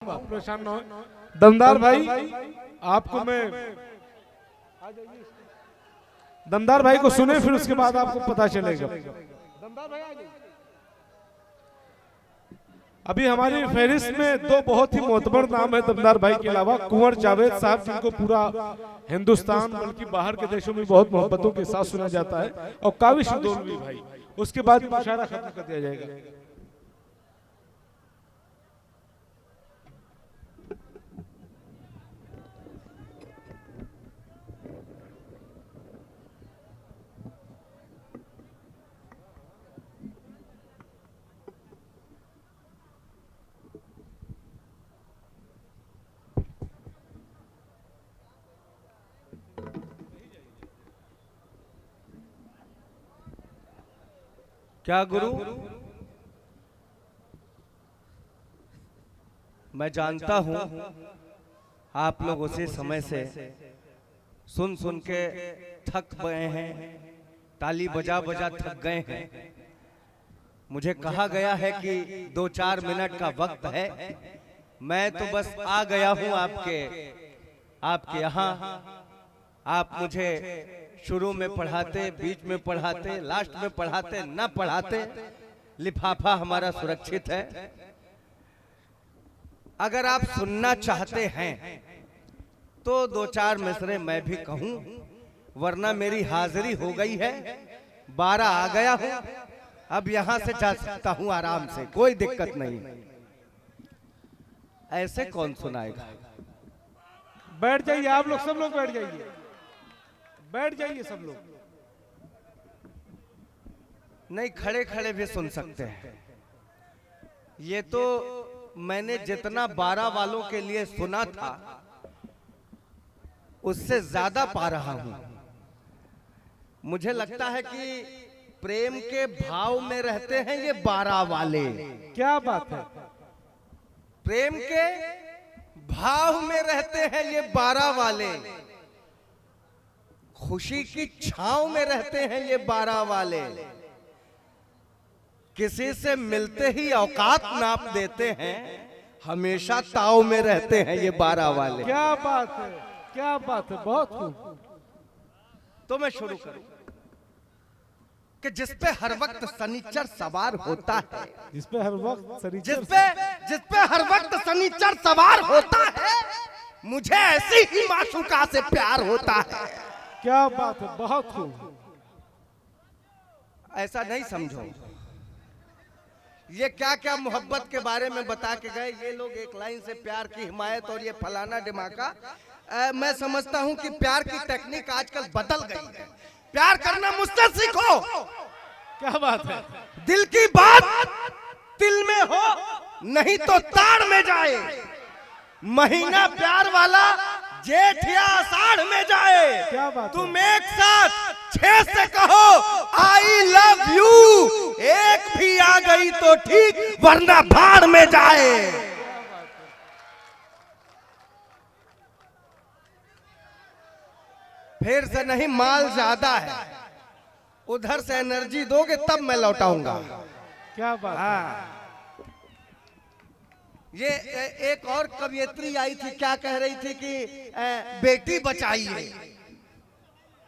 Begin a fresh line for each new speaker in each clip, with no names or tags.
परेशान न हो। दमदार भाई आपको मैं दमदार भाई को सुने, फिर उसके बाद आपको पता चलेगा। दमदार भाई आ जाइए। अभी हमारी फहरिस्त में दो बहुत ही मोतबर नाम है दमदार भाई के अलावा, कुंवर जावेद साहब जिनको पूरा हिंदुस्तान बल्कि बाहर के देशों में बहुत मोहब्बतों के साथ सुना जाता है, और काविश उदौलवी भाई। उसके बाद मुशायरा खत्म कर दिया जाएगा।
क्या गुरु, मैं जानता हूं आप लोग उसी समय से सुन सुन के थक गए हैं, ताली बजा बजा थक गए हैं। मुझे कहा गया है कि 2-4 मिनट का वक्त है। मैं तो बस आ गया हूं आपके यहाँ। आप मुझे शुरू में पढ़ाते, बीच में पढ़ाते, लास्ट में पढ़ाते, न पढ़ाते, लिफाफा हमारा सुरक्षित है। अगर आप सुनना चाहते हैं तो 2-4 मिसरे मैं भी कहूं, वरना मेरी हाजिरी हो गई है, 12 आ गया हूं, अब यहां से जा सकता हूं आराम से, कोई दिक्कत नहीं। ऐसे कौन सुनाएगा?
बैठ जाइए आप लोग, सब लोग बैठ जाइए, बैठ जाइए सब लोग।
नहीं, खड़े खड़े भी सुन सकते हैं। ये तो मैंने जितना 12 वालों के लिए सुना था उससे ज्यादा पा रहा हूं। मुझे लगता है कि प्रेम के भाव में रहते हैं ये 12 वाले।
क्या बात है,
प्रेम के भाव में रहते हैं ये 12 वाले, खुशी की छांव में रहते हैं ये 12 वाले, किसी से मिलते ही औकात नाप देते हैं, हमेशा ताव में रहते हैं ये 12 वाले।
क्या बात है, क्या बात है, बहुत खूब।
तो मैं शुरू करूं कि जिसपे हर वक्त शनिचर सवार होता है,
जिसपे हर वक्त
जिसपे हर वक्त शनिचर सवार होता है, मुझे ऐसी ही माशूका से प्यार होता है।
क्या बात है, बहुत खूब।
ऐसा नहीं समझो ये क्या क्या मोहब्बत के बारे में बता के गए ये लोग, एक लाइन से प्यार की हिमायत और ये फलाना डिमाका। मैं समझता हूं कि प्यार की टेक्निक आजकल बदल गई है। प्यार करना मुझसे सीखो।
क्या बात है,
दिल की बात दिल में हो, नहीं तो ताड़ में जाए। महीना प्यार वाला जेठ या आषाढ़ में जाए।
क्या बात,
तुम एक साथ 6 से कहो आई लव यू, एक भी आ गई तो ठीक, वरना भाड़ में जाए। फिर से नहीं, माल ज्यादा है, उधर से एनर्जी दोगे तब मैं लौटाऊंगा।
क्या बात।
हाँ, ये एक और कवियत्री आई थी, क्या कह रही थी कि बेटी बचाइए।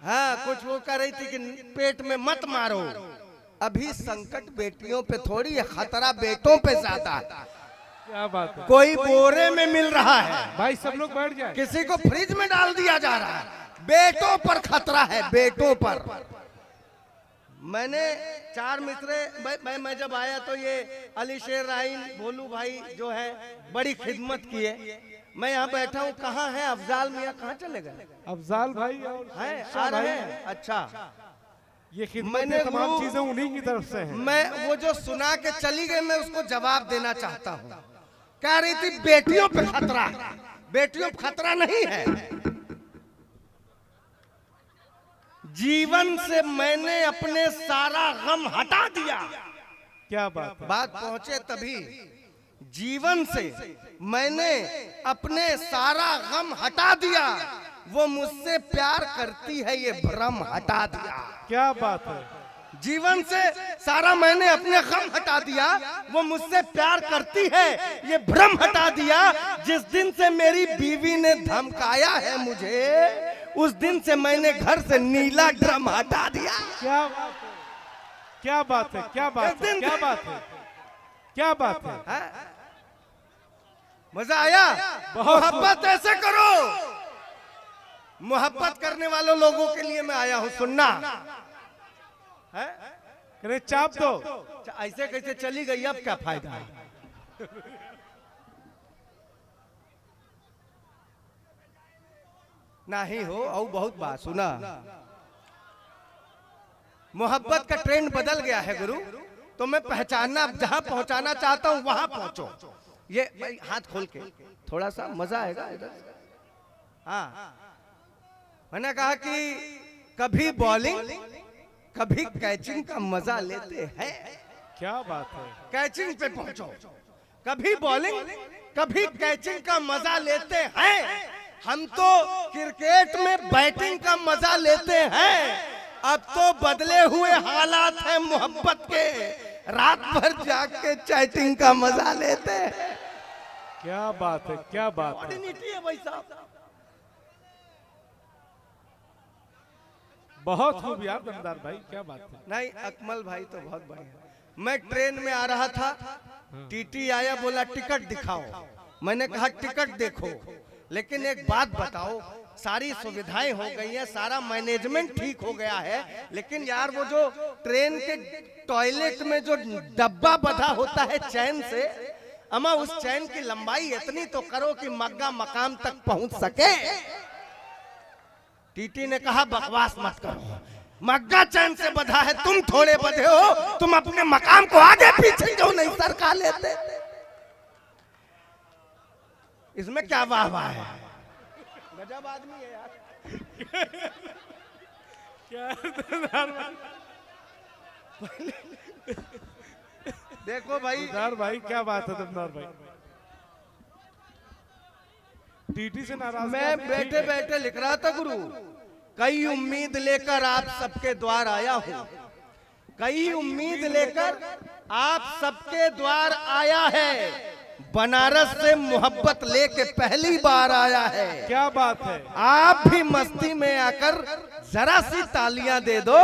हाँ, कुछ वो कह रही थी कि पेट में मत मारो। अभी संकट बेटियों पे थोड़ी है, खतरा बेटों पे ज्यादा है।
क्या बात है,
कोई बोरे में मिल रहा है,
भाई सब लोग बैठ जाए,
किसी को फ्रिज में डाल दिया जा रहा है। बेटों पर खतरा है, बेटों पर। मैंने 4 मिसरे मैं जब आया तो ये अली शेर राइन भोलू भाई जो है बड़ी खिदमत की है। मैं यहाँ बैठा हूँ, कहाँ है अफजाल मियाँ, कहाँ चले गए?
अफजाल भाई और
हैं, आ रहे हैं। अच्छा,
ये खिदमत तमाम चीजें उन्हीं की तरफ से हैं।
मैं वो जो सुना के चली गई, मैं उसको जवाब देना चाहता हूँ। कह रही थी बेटियों पे खतरा है। बेटियों पे खतरा नहीं है, जीवन से मैंने अपने सारा गम हटा दिया।
क्या बात है,
बात पहुंचे तभी। जीवन से मैंने अपने सारा गम हटा दिया, वो मुझसे प्यार करती है ये भ्रम हटा दिया।
क्या बात है,
जीवन से सारा मैंने अपने गम हटा दिया, वो मुझसे प्यार करती है ये भ्रम हटा दिया। जिस दिन से मेरी बीवी ने धमकाया है मुझे, उस दिन से मैंने घर से नीला ड्रम हटा दिया।
क्या बात है, क्या बात है, क्या बात है, क्या बात है, क्या बात है,
हाँ? मजा आया?
बहुत।
मोहब्बत ऐसे करो। मोहब्बत करने वालों लोगों के लिए मैं आया हूं, सुनना है?
अरे चाप दो।
ऐसे कैसे चली गई, अब क्या फायदा है? नहीं हो और बहुत बात सुना। मोहब्बत का ट्रेंड बदल गया है गुरु, तो मैं पहचानना, जहां पहुंचाना चाहता हूं वहां पहुंचो। ये भाई हाथ खोल के थोड़ा सा मजा आएगा इधर। हाँ, मैंने कहा कि कभी बॉलिंग कभी कैचिंग का मजा लेते हैं।
क्या बात है,
कैचिंग पे पहुंचो। कभी बॉलिंग कभी कैचिंग का मजा लेते हैं। हम तो क्रिकेट में बैटिंग का मजा लेते हैं। अब तो बदले हुए हालात हैं मोहब्बत के, रात भर जाग के चैटिंग का मजा लेते हैं।
क्या बात है, क्या बात है,
नीति है भाई साहब।
बहुत खूब यार दमदार भाई, क्या बात है।
नहीं, अकमल भाई तो बहुत बढ़िया। मैं ट्रेन में आ रहा था, टीटी आया, बोला टिकट दिखाओ। मैंने कहा टिकट देखो, लेकिन एक बात बताओ, सारी सुविधाएं हो गई हैं, सारा मैनेजमेंट ठीक हो गया है, लेकिन यार वो जो ट्रेन के टॉयलेट में जो डब्बा बंधा होता है चैन से, अमा उस चैन की लंबाई इतनी तो करो कि मग्गा मकाम तक पहुंच सके। टीटी ने कहा बकवास मत करो, मग्गा चैन से बंधा है, तुम थोड़े बंधे हो, तुम अपने मकाम को आगे पीछे क्यों नहीं सरका लेते? इसमें क्या वाह वाह है, गजब आदमी है यार।
क्या दमदार
देखो भाई,
भाई, क्या बात है दमदार भाई। टीटी से नाराज
मैं बैठे बैठे लिख रहा था गुरु, कई उम्मीद लेकर आप सबके द्वार आया हूँ, कई उम्मीद लेकर आप सबके द्वार आया है, बनारस से मोहब्बत लेके पहली बार आया है।
क्या बात है,
आप भी मस्ती में आकर जरा सी तालियां दे दो।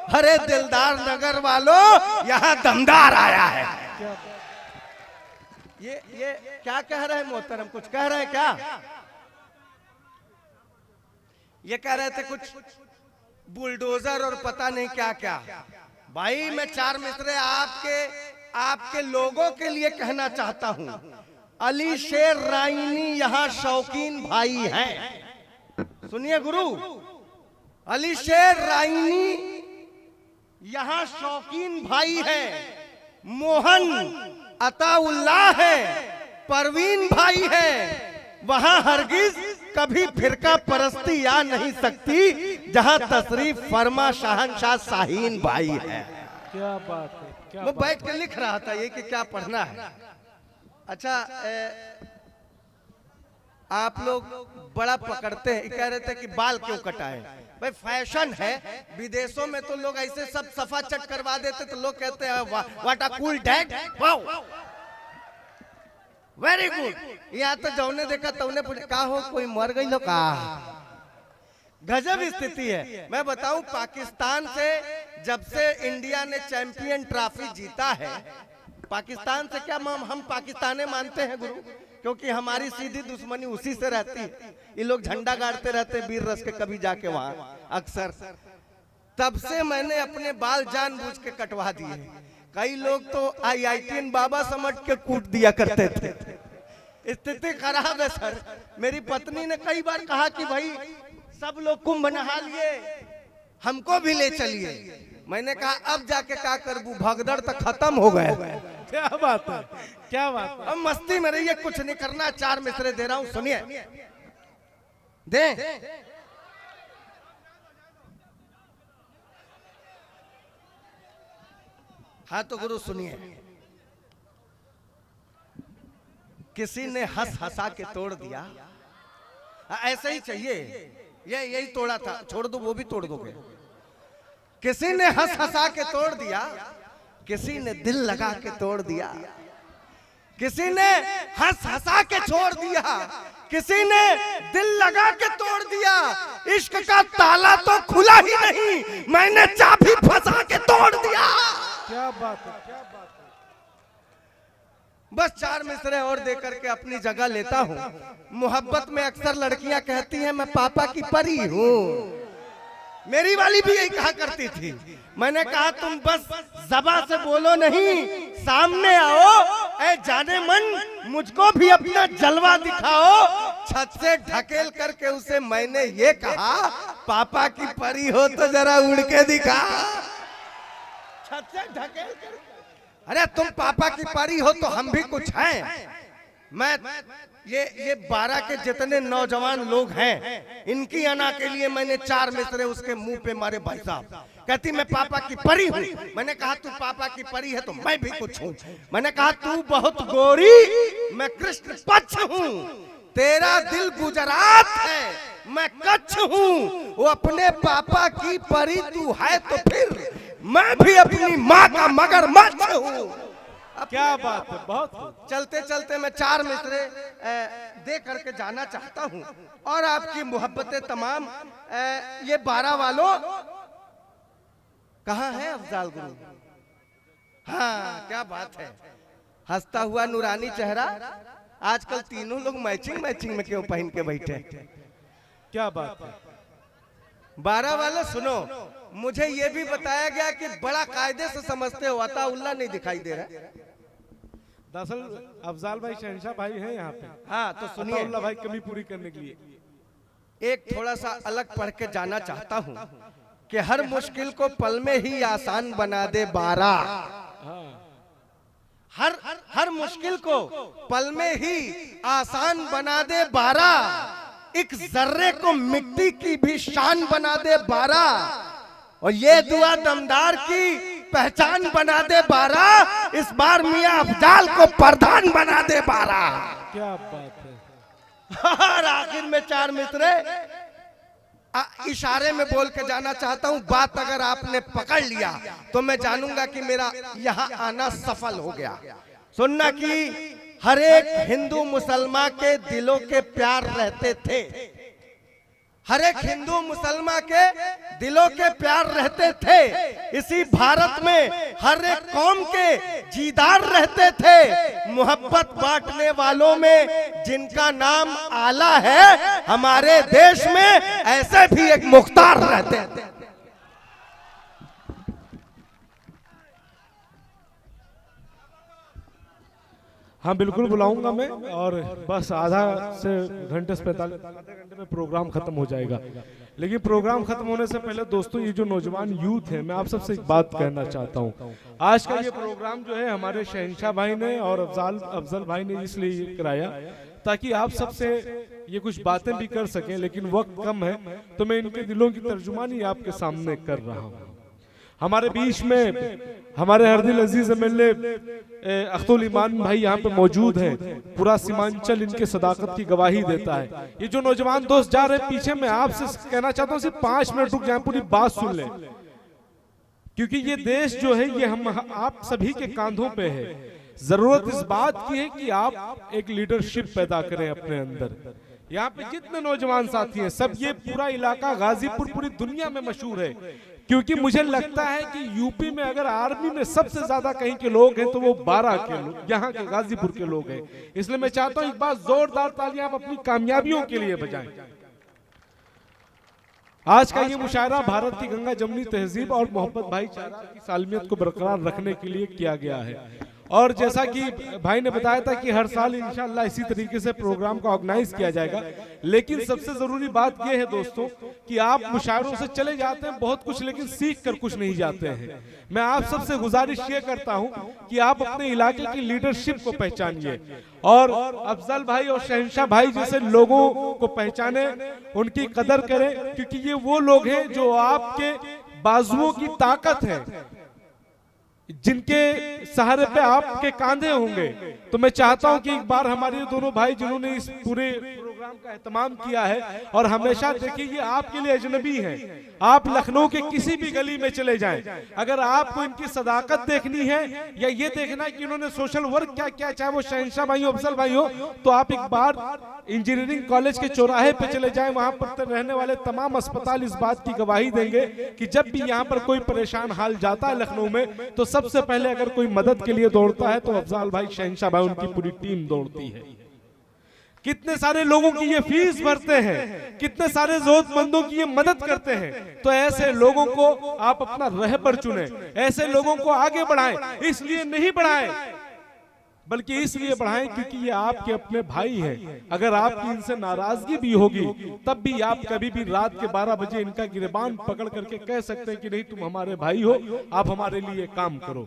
हरे दिलदार नगर वालों, यहाँ दमदार आया है। ये क्या कह रहे हैं मोहतरम, कुछ कह रहे हैं क्या? ये कह रहे थे कुछ बुलडोजर और पता नहीं क्या क्या। भाई मैं चार मिसरे आपके लोगों के लिए कहना चाहता हूं। अली शेर राइनी यहाँ शौकीन भाई हैं। सुनिए गुरु, अली शेर राइनी यहाँ शौकीन भाई है, मोहन अताउल्लाह है, परवीन भाई है, वहां हरगिज कभी फिरका परस्ती आ नहीं सकती जहां तशरीफ फरमा शहंशाह शाहीन भाई है।
क्या बात है, क्या
वो
बात
बैठ के लिख रहा था ये कि क्या पढ़ना है। अच्छा, आप लोग बड़ा पकड़ते हैं, कह रहे थे कि बाल क्यों कटाए। भाई फैशन है, विदेशों में तो लोग ऐसे सब सफा चट करवा देते, तो लोग कहते हैं what a cool dad, wow very good. यहाँ तो जौने देखा तौने पूछे का हो, कोई मर गई लो का। गजब स्थिति है। मैं बताऊं, पाकिस्तान से जब से इंडिया ने चैंपियन ट्रॉफी जीता है, पाकिस्तान से क्या हम पाकिस्तानी मानते हैं गुरु, क्योंकि हमारी सीधी दुश्मनी उसी से रहती है। ये लोग झंडा गाड़ते रहते वीर रस के, कभी जाके वहां अक्सर। तब से मैंने अपने बाल जानबूझ के कटवा दिए। कई लोग तो IITN बाबा समझ के कूट दिया करते थे। स्थिति खराब है सर। मेरी पत्नी ने कई बार कहा कि भाई सब लोग कुंभ नहा लिए, हमको भी ले चलिए। मैंने कहा अब जाके क्या करबू, भगदड़ तक खत्म हो गए।
क्या बात है, क्या बात है।
अब मस्ती में रहिए, कुछ नहीं करना। चार मिसरे दे रहा हूं, सुनिए। दे हाँ तो गुरु सुनिए। किसी ने हंस हंसा के तोड़ दिया, ऐसे ही चाहिए। यही तोड़ा था, छोड़ दो वो भी तोड़ दोगे। किसी ने हंस हंसा के तोड़ दिया, किसी ने दिल लगा के तोड़ दिया, किसी ने हंस हंसा के छोड़ दिया, किसी ने दिल लगा के तोड़ दिया। इश्क का ताला तो खुला ही नहीं, मैंने चाबी फंसा के तोड़ दिया।
क्या बात है, क्या बात है।
बस 4 मिसरे और दे करके अपनी जगह लेता हूँ। मोहब्बत में अक्सर लड़कियां कहती हैं मैं पापा की परी हूँ। मेरी वाली भी यही कहा करती थी। मैंने कहा तुम बस ज़बान से बोलो नहीं, सामने आओ, ऐ जाने मन मुझको भी अपना जलवा दिखाओ। छत से ढकेल करके उसे मैंने ये कहा पापा की परी हो तो जरा उड़ के दिखा। छत से ढकेल कर, अरे तुम पापा की परी हो तो हम भी कुछ हैं। मैं ये 12 के जितने नौजवान लोग हैं, इनकी अना के लिए मैंने 4 मिसरे उसके मुंह पे मारे भाई साहब। कहती मैं पापा की परी हूँ। मैंने कहा तू पापा की परी है तो मैं भी कुछ हूँ। मैंने कहा तू बहुत गोरी, मैं कृष्ण पक्ष हूँ। तेरा दिल गुजरात है, मैं कच्छ हूँ। वो अपने पापा की परी तू है तो फिर मैं भी अपनी माँ का मगरमच्छ हूँ।
क्या बात है, बहुत।
चलते चलते मैं 4 मिसरे दे करके जाना चाहता हूँ। और आपकी मोहब्बतें तमाम ये 12 वालों कहाँ है अफजाल गुरु? हाँ क्या बात है, हंसता हुआ नूरानी चेहरा। आजकल तीनों लोग मैचिंग मैचिंग में क्यों पहन के बैठे?
क्या बात है।
12 वालों सुनो, मुझे ये भी बताया गया कि बड़ा कायदे से समझते हो। अताउल्लाह नहीं दिखाई दे रहा।
दरअसल अफजाल भाई शहंशाह भाई हैं यहाँ पे।
हाँ तो सुनिए,
अताउल्लाह भाई कमी पूरी करने के लिए
एक थोड़ा सा अलग पढ़ के जाना चाहता हूँ कि हर मुश्किल को पल में ही आसान बना दे 12। हर मुश्किल को पल में ही आसान बना दे 12। एक जर्रे को मिट्टी की भी शान बना दे 12। और ये दुआ दमदार की पहचान बना दे 12। इस बार मियां अफजाल को प्रधान बना दे 12।
क्या बात है।
और आखिर में 4 मिसरे इशारे में बोल के जाना चाहता हूँ। बात अगर आपने पकड़ लिया तो मैं जानूंगा कि मेरा यहाँ आना सफल हो गया। सुनना कि हर एक हिंदू मुसलमान के दिलों के प्यार रहते थे। हर एक हिंदू मुसलमान के दिलों के प्यार रहते थे। इसी भारत में हर एक कौम के जीदार रहते थे। मोहब्बत बांटने वालों में जिनका नाम आला है, हमारे देश में ऐसे भी एक मुख्तार रहते थे।
हाँ बिल्कुल बुलाऊंगा मैं। और बस आधा से घंटे से 45 आधे घंटे में प्रोग्राम खत्म हो जाएगा। लेकिन प्रोग्राम खत्म होने से पहले दोस्तों, ये जो नौजवान यूथ है, मैं आप सबसे एक बात कहना चाहता हूँ। आज का ये प्रोग्राम जो है हमारे शहंशाह भाई ने और अफजल भाई ने इसलिए कराया ताकि आप सबसे ये कुछ बातें भी कर सकें। लेकिन वक्त कम है तो मैं इनके दिलों की तर्जुमानी आपके सामने कर रहा हूँ। हमारे बीच में हमारे हरदिल अजीज एमएलए अख्तुल ईमान भाई यहाँ पे मौजूद हैं। पूरा सीमांचल इनके सदाकत की गवाही देता है। ये जो नौजवान दोस्त जा रहे हैं पीछे, मैं आपसे कहना चाहता हूँ सिर्फ 5 मिनट रुक जाए, पूरी बात सुन लें, क्योंकि ये देश जो है ये हम आप सभी के कांधों पे है। जरूरत इस बात की है कि आप एक लीडरशिप पैदा करें अपने अंदर। यहाँ पे जितने नौजवान साथी हैं सब, ये पूरा इलाका गाजीपुर पूरी दुनिया में मशहूर है, क्योंकि मुझे लगता है कि यूपी में अगर आर्मी में सबसे ज्यादा कहीं के लोग हैं तो वो 12 के लोग, यहाँ के गाजीपुर के लोग हैं। इसलिए मैं चाहता हूँ एक बार जोरदार तालियां आप अपनी कामयाबियों के लिए बजाएं। आज का ये मुशायरा भारत की गंगा जमनी तहजीब और मोहब्बत भाईचारा की सालमियत को बरकरार रखने के लिए किया गया है। और जैसा कि भाई ने बताया था कि हर साल इंशाअल्लाह इसी तरीके से प्रोग्राम का ऑर्गेनाइज किया जाएगा। लेकिन सबसे जरूरी बात यह है दोस्तों कि आप मुशायरों से चले जाते हैं बहुत कुछ, लेकिन सीख कर कुछ नहीं जाते हैं। मैं आप सबसे गुजारिश ये करता हूं कि आप अपने इलाके की लीडरशिप को पहचानिए और अफजल भाई और शहंशाह भाई जैसे लोगों को पहचाने, उनकी कदर करें, क्योंकि ये वो लोग हैं जो आपके बाजुओं की ताकत है, जिनके सहारे पे आपके कांधे होंगे। तो मैं चाहता हूं कि एक बार हमारे दोनों भाई जिन्होंने इस पूरे प्रोग्राम का एहतमाम किया है। और हमेशा देखिए ये आपके लिए अजनबी हैं। आप लखनऊ के किसी भी गली में चले जाएं, अगर आपको इनकी सदाकत देखनी है या ये देखना है कि इन्होंने सोशल वर्क क्या किया, चाहे वो शहंशाह भाई हो, अफजल भाई हो, तो आप एक बार इंजीनियरिंग कॉलेज के चौराहे पे चले जाएं। वहां पर रहने वाले तमाम अस्पताल इस बात की गवाही देंगे कि जब भी यहाँ पर कोई परेशान हाल जाता है लखनऊ में, तो सबसे पहले अगर कोई मदद के लिए दौड़ता है तो अफजल भाई, शहंशाह भाई, उनकी पूरी टीम दौड़ती है। कितने सारे लोगों की ये फीस भरते हैं, कितने सारे जरूरतमंदों की ये मदद करते हैं। तो ऐसे लोगों को आप अपना रहबर चुने, ऐसे लोगों को आगे बढ़ाएं। इसलिए नहीं बढ़ाएं बल्कि इसलिए बढ़ाएं क्योंकि ये आपके अपने भाई हैं। अगर आपकी इनसे नाराजगी भी होगी तब भी आप कभी भी रात के 12 बजे इनका गिरबान पकड़ करके कह सकते हैं कि नहीं, तुम हमारे भाई हो, आप हमारे लिए काम करो।